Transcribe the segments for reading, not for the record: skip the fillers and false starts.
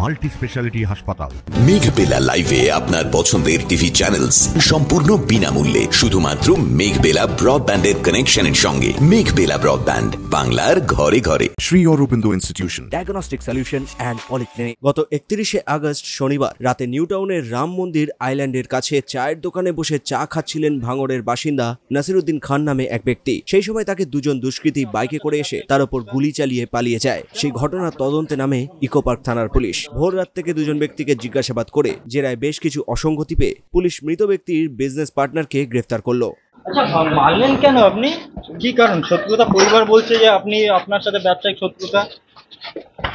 Multi speciality হাসপাতাল। মেঘবেলা লাইভে আপনার পছন্দের টিভি চ্যানেলস সম্পূর্ণ বিনামূল্যে শুধুমাত্র মেঘবেলা ব্রডব্যান্ডের কানেকশনের সঙ্গে। মেঘবেলা ব্রডব্যান্ড, বাংলার ঘরে ঘরে। Shri Aurobindo institution diagnostic solution and polyclinic. গত 31শে আগস্ট শনিবার রাতে নিউ টাউনের রাম মন্দির আইল্যান্ডের কাছে চায়ের দোকানে বসে চা খাচ্ছিলেন ভাঙড়ের বাসিন্দা নাসিরউদ্দিন খান নামে এক ব্যক্তি। সেই সময় তাকে দুজন দুষ্কৃতী বাইকে করে এসে তার উপর গুলি চালিয়ে পালিয়ে যায়। সেই ঘটনার তদন্তে নামে ইকো পার্ক থানার পুলিশ। ভোর রাত থেকে দুজন ব্যক্তিকে জিজ্ঞাসাবাদ করে জেরায় বেশ কিছু অসঙ্গতি পেয়ে পুলিশ মৃত ব্যক্তির বিজনেস পার্টনারকে গ্রেফতার করলো। আচ্ছা, মারলেন কেন আপনি? কি কারণ? শত্রুতা? পরিবার বলছে যে আপনি আপনার সাথে ব্যবসায়িক শত্রুতা,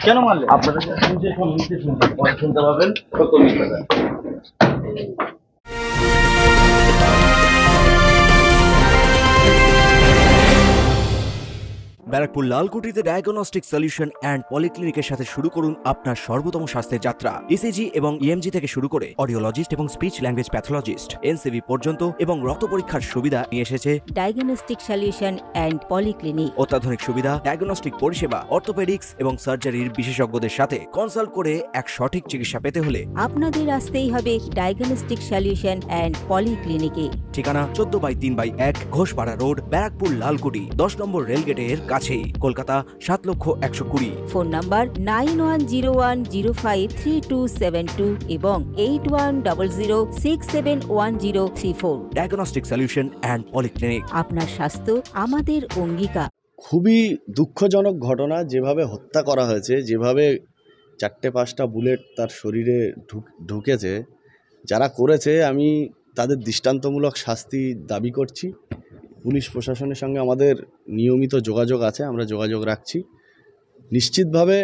কেন মারলেন? আপনারা শুনতে পাবেন। ব্যারাকপুর লালকুটিতে ডায়াগনস্টিক সলিউশন অ্যান্ড পলিক্লিনিকের সাথে শুরু করুন আপনার সর্বোত্তম স্বাস্থ্যের যাত্রা। ইসিজি এবং ইএমজি থেকে শুরু করে অডিওলজিস্ট এবং স্পিচ ল্যাঙ্গুয়েজ প্যাথোলজিস্ট, এনসিভি পর্যন্ত এবং রক্ত পরীক্ষার সুবিধা নিয়ে এসেছে ডায়াগনস্টিক সলিউশন অ্যান্ড পলিক্লিনিক। অত্যাধুনিক সুবিধা, ডায়াগনস্টিক পরিষেবা, অর্থোপেডিক্স এবং সার্জারির বিশেষজ্ঞদের সাথে কনসাল্ট করে এক সঠিক চিকিৎসা পেতে হলে আপনাদের আসতেই হবে ডায়াগনস্টিক সলিউশন অ্যান্ড পলিক্লিনিকে। ঠিকানা 14/3/1 ঘোষপাড়া রোড, ব্যারাকপুর লালকুটি, 10 নম্বর রেলগেটের কাছেই, কলকাতা 7,120,000। ফোন নাম্বার 9101053272 এবং 8100671034। Diagnostic solution and polyclinic. আপনার স্বাস্থ্য আমাদের অঙ্গীকার। খুবই দুঃখজনক ঘটনা, যেভাবে হত্যা করা হয়েছে, যেভাবে 4-5টা বুলেট তার শরীরে ঢুকেছে, যারা করেছে আমি তাদের দৃষ্টান্তমূলক শাস্তি দাবি করছি। পুলিশ প্রশাসনের সঙ্গে আমাদের নিয়মিত যোগাযোগ আছে, আমরা যোগাযোগ রাখছি। নিশ্চিতভাবে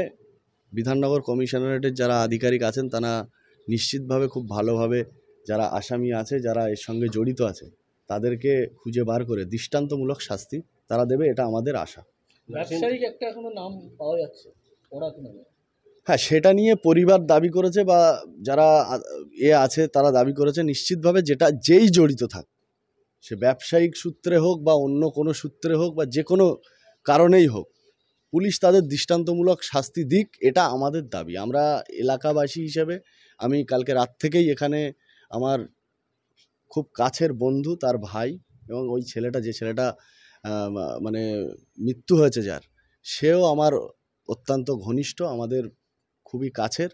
বিধাননগর কমিশনারেটের যারা আধিকারিক আছেন তারা নিশ্চিতভাবে খুব ভালোভাবে যারা আসামি আছে, যারা এর সঙ্গে জড়িত আছে, তাদেরকে খুঁজে বার করে দৃষ্টান্তমূলক শাস্তি তারা দেবে, এটা আমাদের আশা। ব্যবসায়িক একটা এখনো নাম পাওয়া যাচ্ছে, ওরা কি নাম? হ্যাঁ, সেটা নিয়ে পরিবার দাবি করেছে বা যারা আছে তারা দাবি করেছে। নিশ্চিতভাবে যেই জড়িত থাক, সে ব্যবসায়িক সূত্রে হোক বা অন্য কোনো সূত্রে হোক বা যে কোনো কারণেই হোক, পুলিশ তাদের দৃষ্টান্তমূলক শাস্তি দিক, এটা আমাদের দাবি। আমরা এলাকাবাসী হিসেবে আমি কালকে রাত থেকেই এখানে আমার খুব কাছের বন্ধু, তার ভাই এবং ওই ছেলেটা, যে ছেলেটা মানে মৃত্যু হয়েছে যার, সেও আমার অত্যন্ত ঘনিষ্ঠ, আমাদের খুবই কাছের।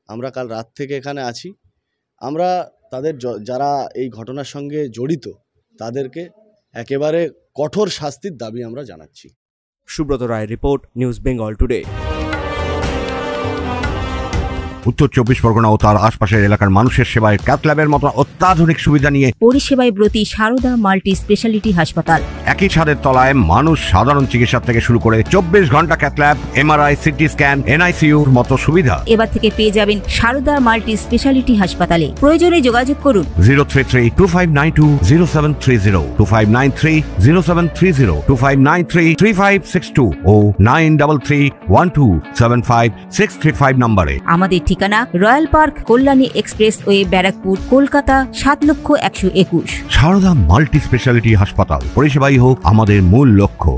আমরা কাল রাত থেকে এখানে আছি। আমরা তাদের যারা এই ঘটনার সঙ্গে জড়িত তাদেরকে একেবারে কঠোর শাস্তির দাবি আমরা জানাচ্ছি। সুব্রত রায়ের রিপোর্ট, নিউজ বেঙ্গল টুডে। উত্তর 24 পরগনা ও তার আশপাশের এলাকার মানুষের সেবায় ক্যাথ ল্যাবের মতো অত্যাধুনিক সুবিধা নিয়ে পরিষেবায় ব্রতী সারদা মাল্টি স্পেশালিটি হাসপাতাল। একই ছাদের তলায় মানুষ সাধারণ চিকিৎসা থেকে শুরু করে 24 ঘন্টা cath lab, MRI, CT scan, এনআইসিইউর মতো সুবিধা এবার থেকে পেয়ে যাবেন সারদা মাল্টি স্পেশালিটি হাসপাতালে। প্রয়োজনে যোগাযোগ করুন 033-2592-0730, 2593-0730, 2593-3562 ও 9331275635 নম্বরে। আমাদের ঠিকানা Royal Park, Kalyani expressway, Barrackpore, Kolkata 7,121,000। Sarada multi speciality হাসপাতাল, পরিষেবাই হোক আমাদের মূল লক্ষ্য।